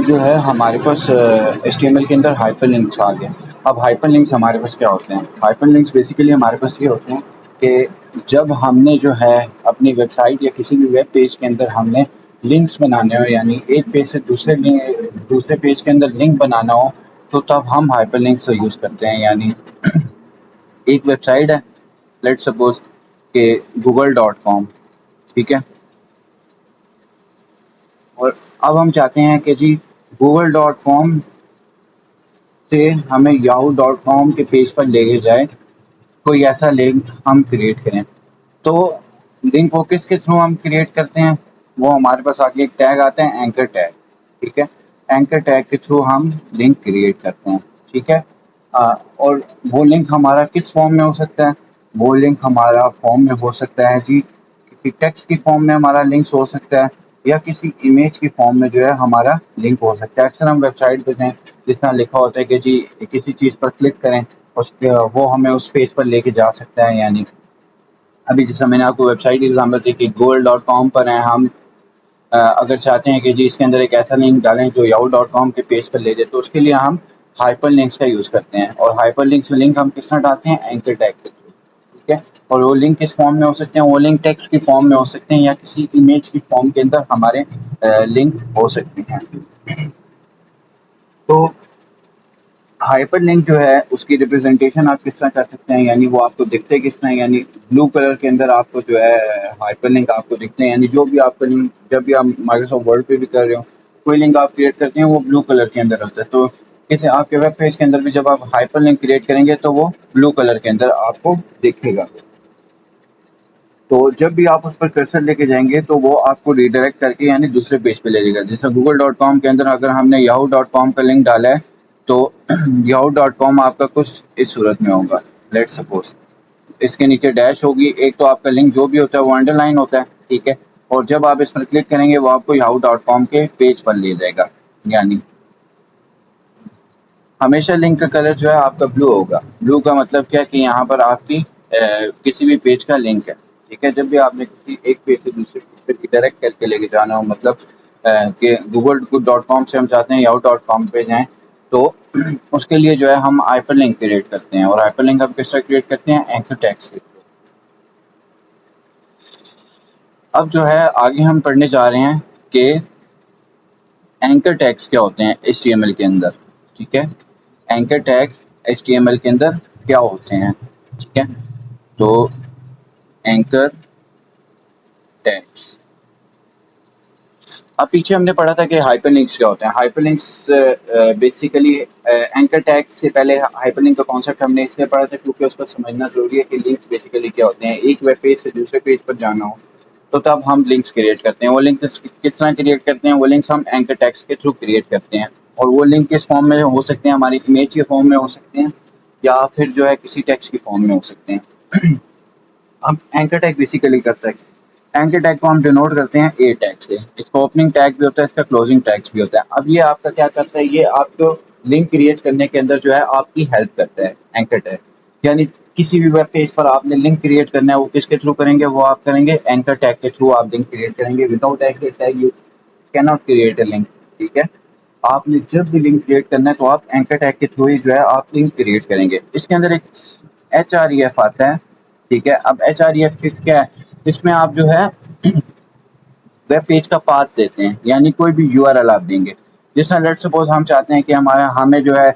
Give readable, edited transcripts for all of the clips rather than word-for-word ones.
جو ہے ہمارے پاس HTML کے اندر ہائپر لنکس آ گئے. اب ہائپر لنکس ہمارے پاس کیا ہوتے ہیں؟ ہائپر لنکس بیسیکلی ہمارے پاس یہ ہوتے ہیں کہ جب ہم نے جو ہے اپنی ویب سائٹ یا کسی بھی ویب پیج کے اندر ہم نے لنکس بنانے ہو، یعنی ایک پیج سے دوسرے پیج کے اندر لنک بنانا ہو، تو تب ہم ہائپر لنکس کا یوز کرتے ہیں. یعنی ایک ویب سائٹ ہے، لیٹ سپوز کہ google.com، ٹھیک ہے، اور اب ہم چاہتے ہیں کہ جی google.com سے ہمیں yahoo.com کے پیج پر لے کے جائے، کوئی ایسا لنک ہم کریٹ کریں. تو لنک کو کس کے تھرو ہم کریٹ کرتے ہیں؟ وہ ہمارے پاس آگے ایک ٹیگ آتا ہے، اینکر ٹیگ، ٹھیک ہے. اینکر ٹیگ کے تھرو ہم لنک کریٹ کرتے ہیں، ٹھیک ہے. اور وہ لنک ہمارا کس فارم میں ہو سکتا ہے؟ وہ لنک ہمارا فارم میں ہو سکتا ہے جی، کسی ٹیکسٹ کی فارم میں ہمارا لنکس ہو سکتا ہے، یا کسی امیج کی فارم میں جو ہے ہمارا لنک ہو سکتا ہے. اکثر ہم ویب سائٹ پہ جائیں، جس طرح لکھا ہوتا ہے کہ جی کسی چیز پر کلک کریں، وہ ہمیں اس پیج پر لے کے جا سکتا ہے. یعنی ابھی جیسا میں نے آپ کو ویب سائٹ ایگزامپل دی کہ gold.com پر ہیں ہم، اگر چاہتے ہیں کہ جی اس کے اندر ایک ایسا لنک ڈالیں جو yahoo.com کے پیج پر لے جائے، تو اس کے لیے ہم ہائپر لنکس کا یوز کرتے ہیں. اور ہائپر لنکس میں لنک ہم کس طرح ڈالتے ہیں؟ اینکر ٹیگ کے تھرو، ٹھیک ہے. اور وہ لنک کس فارم میں ہو سکتے ہیں؟ وہ لنک ٹیکسٹ کی فارم میں ہو سکتے ہیں، یا کسی امیج کی فارم کے اندر ہمارے لنک ہو سکتے ہیں. تو ہائپر لنک جو ہے اس کی ریپرزنٹیشن آپ کس طرح کر سکتے ہیں؟ یعنی وہ آپ کو دکھتے کس طرح؟ یعنی بلو کلر کے اندر آپ کو جو ہے ہائپر لنک آپ کو دکھتے ہیں. یعنی جو بھی آپ کا لنک، جب بھی آپ مائکروسافٹ ورڈ پہ بھی کر رہے ہو، کوئی لنک آپ کریٹ کرتے ہیں وہ بلو کلر کے اندر ہوتا ہے. تو کسی آپ کے ویب پیج کے اندر بھی جب آپ ہائپر لنک کریٹ کریں گے تو وہ بلو کلر کے اندر آپ کو دکھے گا. تو جب بھی آپ اس پر کرسر لے کے جائیں گے تو وہ آپ کو ریڈائریکٹ کر کے یعنی دوسرے پیج پہ لے جائے گا. جیسے google.com کے اندر اگر ہم نے yahoo.com کا لنک ڈالا ہے تو yahoo.com آپ کا کچھ اس صورت میں ہوگا. لیٹ سپوز اس کے نیچے ڈیش ہوگی، ایک تو آپ کا لنک جو بھی ہوتا ہے وہ انڈر لائن ہوتا ہے، ٹھیک ہے. اور جب آپ اس پر کلک کریں گے وہ آپ کو yahoo.com کے پیج پر لے جائے گا. یعنی ہمیشہ لنک کا کلر جو ہے آپ کا بلو ہوگا. بلو کا مطلب کیا کہ یہاں پر آپ کی کسی بھی پیج کا لنک ہے، ٹھیک ہے. جب بھی آپ نے کسی ایک پیج سے دوسرے پیج پہ ڈائریکٹ کر کے لے کے جانا ہو، مطلب کہ google.com سے ہم چاہتے ہیں yahoo.com پہ جائیں، تو اس کے لیے جو ہے ہم ہائپر لنک کریٹ کرتے ہیں. اور ہائپر لنک ہم کس طرح کریٹ کرتے ہیں؟ اینکر ٹیگ سے. اب جو ہے آگے ہم پڑھنے جا رہے ہیں کہ اینکر ٹیگس کیا ہوتے ہیں HTML کے اندر، ٹھیک ہے. اینکر ٹیگس HTML کے اندر کیا ہوتے ہیں، ٹھیک ہے. تو اینکر ٹیگس، اب پیچھے ہم نے پڑھا تھا کہ ہائپر لنکس کیا ہوتے ہیں. Hyper links basically anchor tag سے پہلے ہائپر لنک کا کانسیپٹ ہم نے اس لیے پڑھا تھا کیونکہ اس کو سمجھنا ضروری ہے کہ لنکس بیسیکلی کیا ہوتے ہیں. ایک ویب پیج سے دوسرے پیج پر جانا ہو تو تب ہم لنکس کریٹ کرتے ہیں. وہ لنکس کس طرح کریٹ کرتے ہیں؟ وہ لنکس ہم اینکر ٹیگس کے تھرو کریٹ کرتے ہیں. اور وہ لنک کس فارم میں ہو سکتے ہیں؟ ہماری امیج کے فارم میں ہو سکتے ہیں، یا پھر جو ہے کسی ٹیکسٹ کی فارم میں ہو سکتے ہیں. اب اینکر ٹیگ بیسیکلی کرتا ہے، اینکر ٹیگ کو ہم ڈینوٹ کرتے ہیں اے ٹیگ سے. اس کا اوپننگ ٹیگ بھی ہوتا ہے، اس کا کلوزنگ ٹیگ بھی ہوتا ہے. اب یہ آپ کا کیا کرتا ہے؟ یہ آپ کو لنک کریٹ کرنے کے اندر جو ہے آپ کی ہیلپ کرتا ہے اینکر ٹیگ. یعنی کسی بھی ویب پیج پر آپ نے لنک کریٹ کرنا ہے، وہ کس کے تھرو کریں گے؟ وہ آپ کریں گے اینکر ٹیگ کے تھرو. آپ لنک کریٹ کریں گے. وداؤٹ اینکر ٹیگ یو کی ناٹ کریٹ اے لنک، ٹھیک ہے. آپ نے جب بھی لنک کریٹ کرنا ہے تو آپ اینکر ٹیگ کے تھرو ہی جو ہے آپ لنک کریٹ کریں گے. اس کے اندر ایک HREF آتا ہے، ٹھیک ہے. اب HREF کیا ہے؟ اس میں آپ جو ہے ویب پیج کا پاتھ دیتے ہیں، یعنی کوئی بھی URL آپ دیں گے. جس طرح لیٹ سپوز ہم چاہتے ہیں کہ ہمیں جو ہے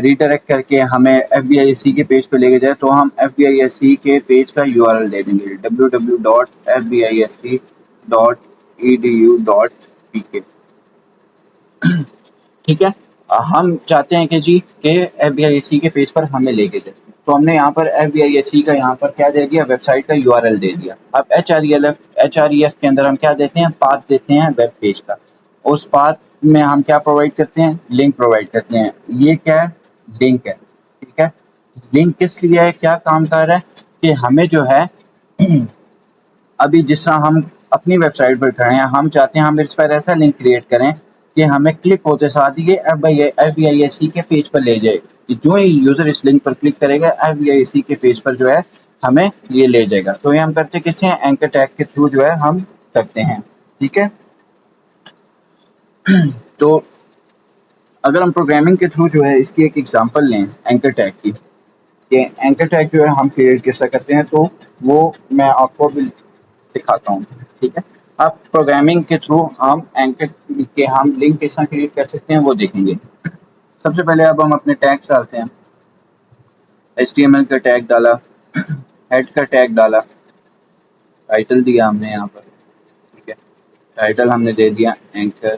ریڈائریکٹ کر کے ہمیں FBISC کے پیج پہ لے کے جائے، تو ہم FBISC کے پیج کا URL دے دیں گے www.fbisc.edu.pk، ٹھیک ہے. ہم چاہتے ہیں کہ جی کہ FBISC کے پیج پر ہمیں لے کے جائے، تو ہم نے یہاں پر FBISC کا یہاں پر کیا دے دیا؟ ویب سائٹ کا URL دے دیا. اب HREF کے اندر ہم کیا دیتے ہیں؟ پاتھ دیتے ہیں ویب پیج کا. اس پاتھ میں ہم کیا پرووائڈ کرتے ہیں؟ لنک پرووائڈ کرتے ہیں. یہ کیا ہے؟ لنک ہے، ٹھیک ہے. لنک کس لیے ہے؟ کیا کام کر رہا ہے؟ کہ ہمیں جو ہے ابھی جس طرح ہم اپنی ویب سائٹ پر کھڑے ہیں، ہم چاہتے ہیں ہم اس پر ایسا لنک کریٹ کریں کہ ہمیں کلک ہوتے ساتھ یہ FBISC کے پیج پر لے جائے. جو ہی یوزر اس لنک پر کلک کرے گا FBISC کے پیج پر جو ہے ہمیں یہ لے جائے گا. تو یہ ہم کرتے کس سے؟ اینکر ٹیگ کے تھرو جو ہے ہم کرتے ہیں، ٹھیک ہے. تو اگر ہم پروگرامنگ کے تھرو جو ہے اس کی ایک ایگزامپل لیں اینکر ٹیگ کی، کہ اینکر ٹیگ جو ہے ہم کریٹ کس طرح کرتے ہیں، تو وہ میں آپ کو بھی دکھاتا ہوں. ٹھیک ہے، اب پروگرامنگ کے تھرو ہم اینکر کے ہم لنک کس طرح کریٹ کر سکتے ہیں وہ دیکھیں گے. سب سے پہلے اب ہم اپنے ٹیگس ڈالتے ہیں. HTML کا ٹیگ ڈالا، ہیڈ کا ٹیگ ڈالا، ٹائٹل دیا ہم نے یہاں پر. ٹھیک ہے، ٹائٹل ہم نے دے دیا اینکر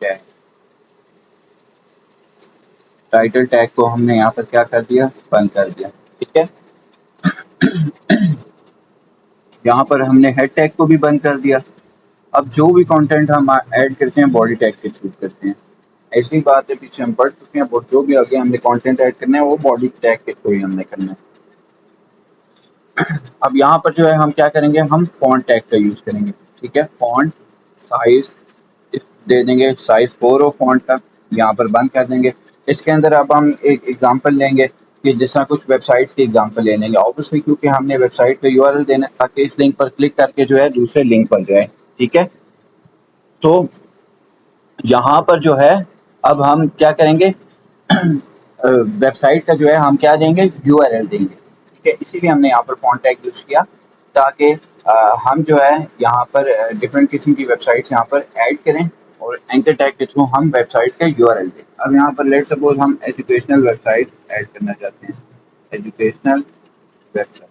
ٹیگ. ٹائٹل ٹیگ کو ہم نے یہاں پر کیا کر دیا، بند کر دیا. ٹھیک ہے، یہاں پر ہم نے ہیڈ ٹیگ کو بھی بند کر دیا. اب جو بھی کانٹینٹ ہم ایڈ کرتے ہیں باڈی ٹیگ کے تھرو کرتے ہیں. ایسی بات ہے، پیچھے ہم پڑھ چکے ہیں، جو بھی آگے ہم نے کانٹینٹ ایڈ کرنا ہے وہ باڈی ٹیگ کے تھرو ہی ہم نے کرنا ہے. اب یہاں پر جو ہے ہم کیا کریں گے، ہم فونٹ ٹیگ کا یوز کریں گے. ٹھیک ہے، فونٹ سائز دے دیں گے، سائز 4 ہو فونٹ کا، یہاں پر بند کر دیں گے. اس کے اندر اب ہم ایک ایگزامپل لیں گے کہ جس طرح کچھ ویب سائٹس کی ایگزامپل لے لیں گے. اوبیسلی کیونکہ ہم نے ویب سائٹ کا یو آر ایل دینا ہے تاکہ اس لنک پر کلک کر کے جو ہے دوسرے لنک پر جائے. ٹھیک ہے، تو یہاں پر جو ہے اب ہم کیا کریں گے، ویب سائٹ کا جو ہے ہم کیا دیں گے، یو آر ایل دیں گے. ٹھیک ہے، اسی لیے ہم نے یہاں پر فونٹ ٹیگ یوز کیا تاکہ ہم جو ہے یہاں پر ڈفرینٹ قسم کی ویب سائٹس یہاں پر ایڈ کریں اور اینکر ٹیگ کے تھرو ہم ویب سائٹ کا یو آر ایل دیں. اب یہاں پر لیٹ سپوز ہم ایجوکیشنل ویب سائٹ ایڈ کرنا چاہتے ہیں، ایجوکیشنل ویب سائٹ.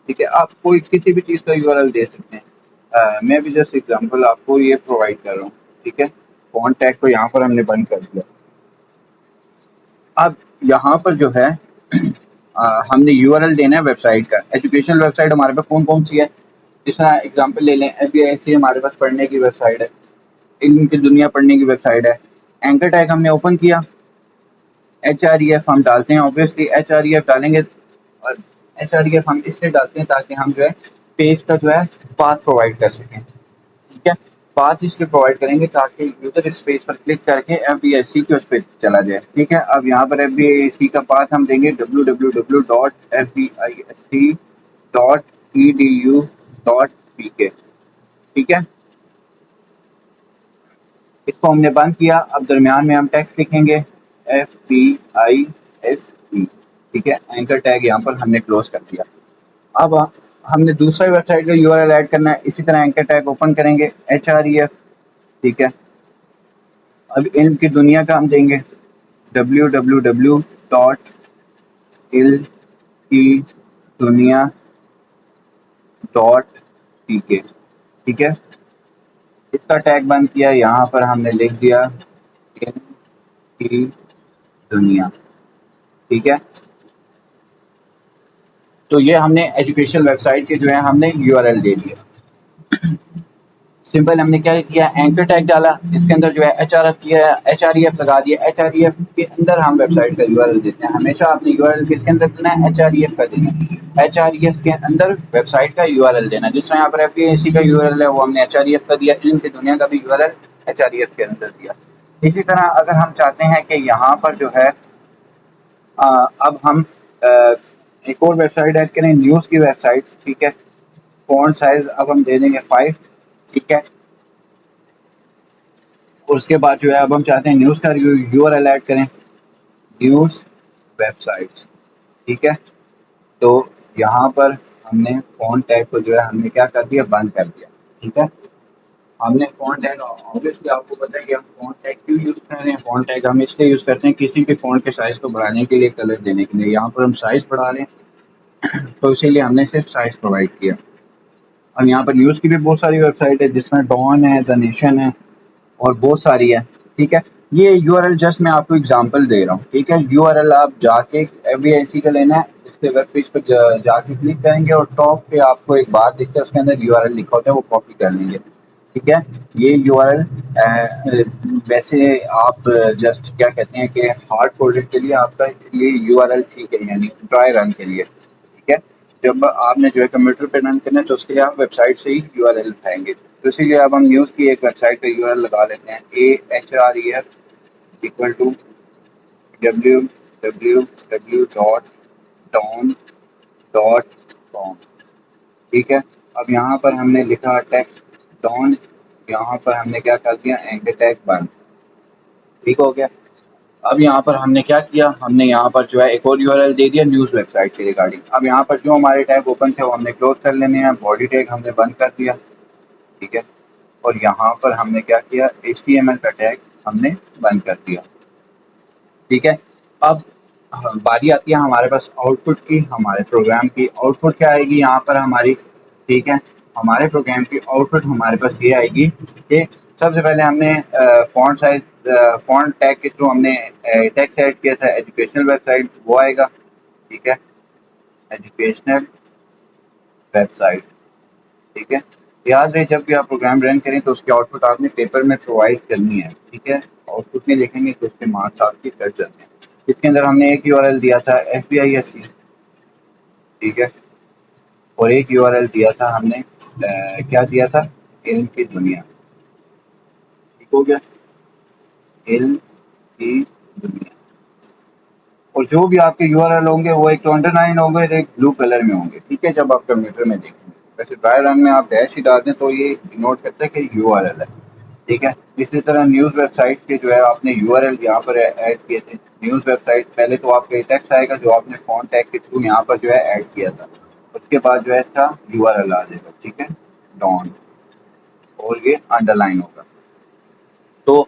ٹھیک ہے، آپ کوئی کسی بھی چیز کا یو آر ایل دے سکتے ہیں. میں بھی جسٹ ایگزامپل آپ کو یہ پرووائڈ کر رہا ہوں. ٹھیک ہے، فونٹ ٹیگ کو یہاں پر ہم نے بند کر دیا. اب یہاں پر جو ہے ہم نے یو آر ایل دینا ہے ویب سائٹ کا. ایجوکیشنل ویب سائٹ ہمارے پاس کون کون سی ہے، جس طرح ایگزامپل لے لیں FBIC ہمارے پاس پڑھنے کی ویب سائٹ ہے، علم کی دنیا پڑھنے کی ویب سائٹ ہے. اینکر ٹیگ ہم نے اوپن کیا، HREF ہم ڈالتے ہیں. اوبیسلی HREF ڈالیں گے، اور HREF ہم اس لیے ڈالتے ہیں تاکہ ہم جو ہے پیج کا جو ہے پاتھ پرووائڈ کر سکیں. ٹھیک ہے، پاتھ اس لیے پرووائڈ کریں گے تاکہ یوزر اس پیج پر کلک کر کے FBIC کے اس پہ چلا جائے. ٹھیک ہے، اب یہاں پر FBIC کا پاتھ ہم دیں گے www.fbic.edu.pk. ٹھیک ہے، اس کو ہم نے بند کیا. اب درمیان میں ہم ٹیکسٹ لکھیں گے FBISP. ٹھیک ہے، اینکر ٹیگ یہاں پر ہم نے کلوز کر دیا. اب ہم نے دوسرا ویب سائٹ کا یو آر ایل ایڈ کرنا ہے. اسی طرح اینکر ٹیگ اوپن کریں گے HREF. ٹھیک ہے، اب علم کی دنیا کا ہم دیں گے www.ilmkiduniya.pk. ٹھیک ہے، اس کا ٹیگ بند کیا. یہاں پر ہم نے لکھ دیا علم کی دنیا. ٹھیک ہے، تو یہ ہم نے ایجوکیشن ویب سائٹ کے جو ہے ہم نے یو آر ایل دے دیا. سمپل ہم نے کیا کیا، اینکر ٹیگ ڈالا، اس کے اندر جو ہے HREF لگا دیا. HREF کے اندر ہم ویب سائٹ کا یو آر ایل دیتے ہیں. ہمیشہ آپ نے یو آر ایل کس کے اندر دینا ہے، HREF کا دینا ہے. HREF کے اندر ویب سائٹ کا یو آر ایل دینا. جس طرح یہاں پر FBIC کا یو آر ایل ہے وہ ہم نے HREF کا دیا. علم کی دنیا کا بھی یو آر ایل HREF کے اندر دیا. اسی طرح اگر ہم چاہتے ہیں کہ یہاں پر جو ہے اب ہم ایک اور ویب سائٹ ایڈ کریں، نیوز کی ویب سائٹ. ٹھیک ہے، فونٹ سائز اب ہم دے دیں گے 5. ٹھیک ہے، اور اس کے بعد جو ہے اب ہم چاہتے ہیں نیوز کا یو آر ایل ایڈ کریں، نیوز ویب سائٹ. ٹھیک ہے، تو یہاں پر ہم نے فونٹ ٹیگ کو جو ہے ہم نے کیا کر دیا، بند کر دیا. ٹھیک ہے، ہم نے فونٹ ٹیگ obviously آپ کو پتہ ہے کہ ہم فونٹ ٹیگ کیوں یوز کر رہے ہیں. فونٹ ٹیگ ہم اس لیے یوز کرتے ہیں کسی بھی فونٹ کے سائز کو بڑھانے کے لیے، کلر دینے کے لیے. یہاں پر ہم سائز بڑھا رہے ہیں تو اسی لیے ہم نے صرف سائز پرووائڈ کیا. اب یہاں پر نیوز کی بھی بہت ساری ویب سائٹ ہے جس میں ڈان ہے، دا نیشن ہے اور بہت ساری ہے. ٹھیک ہے، یہ یو آر ایل جسٹ میں آپ کو اگزامپل دے رہا ہوں. ٹھیک ہے، یو آر ایل آپ جا کے FBIC کا لینا ہے، اس کے ویب پیج پہ جا کے کلک کریں گے اور ٹاپ پہ آپ کو ایک بات دکھتا ہے، اس کے اندر یو آر ایل لکھا ہوتا ہے، وہ کاپی کر لیں گے. ٹھیک ہے، یہ یو آر ایل ویسے آپ جسٹ کیا کہتے ہیں کہ ہارڈ کوڈ کے لیے آپ کا یہ یو آر ایل ٹھیک ہے، یعنی ڈرائی رن کے لیے. ٹھیک ہے، جب آپ نے جو ہے کمپیوٹر پہ رن کرنا ہے تو اس کے لیے آپ ویب سائٹ سے ہی یو آر ایل اٹھائیں گے. تو اسی لیے اب ہم نیوز کی ایک ویب سائٹ کا یو آر ایل لگا لیتے ہیں AHREF equal to www.don.com. ٹھیک ہے، اب یہاں پر ہم نے لکھا ٹیکسٹ ڈان، یہاں پر ہم نے کیا کر دیا، اینکر ٹیگ بند. ٹھیک ہو گیا. اب یہاں پر ہم نے کیا کیا, ہم نے یہاں پر جو ہے ایک اور یو آر ایل دے دیا نیوز ویب سائٹ کے ریگارڈنگ. اب یہاں پر جو ہمارے ٹیگ اوپن تھے وہ ہم نے کلوز کر لینے ہیں, باڈی ٹیگ ہم نے بند کر دیا. ٹھیک ہے, اور یہاں پر ہم نے کیا کیا, ایچ ٹی ایم ایل کا ٹیگ ہم نے بند کر دیا. ٹھیک ہے, اب باری آتی ہے ہمارے پاس آؤٹ پٹ کی, ہمارے پروگرام کی. آؤٹ پٹ کیا آئے گی یہاں پر ہماری, ٹھیک ہے, ہمارے پروگرام کی آؤٹ پٹ ہمارے پاس یہ آئے گی کہ سب سے پہلے ہم نے فونٹ سائز, فونٹ ٹیگ کے تھرو ہم نے ٹیکسٹ ایڈ کیا تھا ایجوکیشنل ویب سائٹ, وہ آئے گا. ٹھیک ہے, ایجوکیشنل ویب سائٹ. ٹھیک ہے, یاد رہے جب بھی آپ پروگرام رن کریں تو اس کی آؤٹ پٹ آپ نے پیپر میں پرووائڈ کرنی ہے. ٹھیک ہے, آؤٹ پٹ میں دیکھیں گے تو اس کے مارکس آپ کی کٹ جاتے ہیں. اس کے اندر ہم نے ایک یو آر ایل دیا تھا F B I S C. ٹھیک ہے, اور ایک یو آر ایل دیا تھا ہم نے, کیا دیا تھا, علم کی دنیا. ٹھیک ہو گیا, علم کی دنیا. اور جو بھی آپ کے یو آر ایل ہوں گے وہ ایک تو انڈر لائن ہوں گے, ایک بلو کلر میں ہوں گے. ٹھیک ہے, جب آپ کمپیوٹر میں دیکھیں گے ویسے ڈرائی رن میں آپ ڈیش ہی ڈال دیں تو یہ نوٹ کرتا ہے کہ یو آر ایل ہے. ٹھیک ہے, اسی طرح نیوز ویب سائٹ کے جو ہے آپ نے یو آر ایل یہاں پر ایڈ کیے تھے. نیوز ویب سائٹ پہلے تو آپ کا ٹیکسٹ آئے گا جو آپ نے فون ٹیگ کے تھرو یہاں پر جو ہے ایڈ کیا تھا. اس کے بعد جو ہے اس کا یو آر ایل آ جائے گا. ٹھیک ہے, ڈون, اور یہ انڈر لائن ہوگا. تو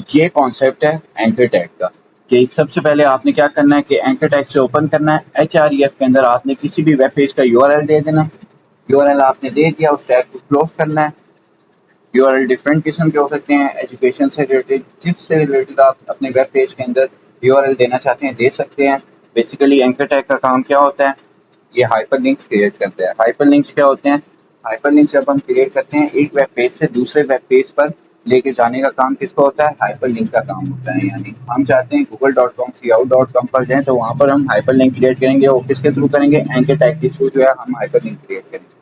یہ کانسیپٹ ہے اینکر ٹیگ کا, کہ سب سے پہلے آپ نے کیا کرنا ہے کہ اینکر ٹیگ سے اوپن کرنا ہے. ایچ آر ای ایف کے اندر آپ نے کسی بھی ویب پیج کا یو آر ایل دے دینا. یو آر ایل آپ نے دے دیا, اس ٹیگ کو کلوز کرنا ہے. یو آر ایل ڈفرینٹ قسم کے ہو سکتے ہیں, ایجوکیشن سے ریلیٹڈ, جس سے ریلیٹڈ آپ اپنے ویب پیج کے اندر یو آر ایل دینا چاہتے ہیں دے سکتے ہیں. بیسیکلی اینکر ٹیگ کا کام کیا ہوتا ہے, یہ ہائپر لنکس کریٹ کرتے ہیں. ہائپر لنکس کیا ہوتے ہیں, ہائپر لنکس جب ہم کریٹ کرتے ہیں ایک ویب پیج سے دوسرے ویب پیج پر لے کے جانے کا کام کس کو ہوتا ہے, ہائپر لنک کا کام ہوتا ہے. یعنی ہم چاہتے ہیں Google dot com C out dot com پر جائیں تو وہاں پر ہم ہائپر لنک کریٹ کریں گے, اور کس کے تھرو کریں گے, اینکر ٹیگ کے تھرو جو ہے ہم ہائپر لنک کریٹ کریں گے.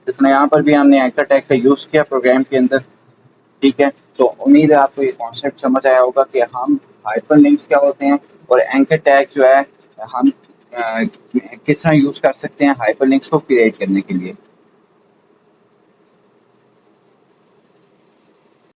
جس میں یہاں پر بھی ہم نے اینکر ٹیگ کا یوز کیا پروگرام کے اندر. ٹھیک ہے, تو امید ہے آپ کو یہ کانسیپٹ سمجھ آیا ہوگا کہ ہم ہائپر لنکس کیا ہوتے ہیں اور اینکر ٹیگ جو ہے ہم کس طرح یوز کر سکتے ہیں ہائپر لنکس کو کریٹ کرنے کے لیے.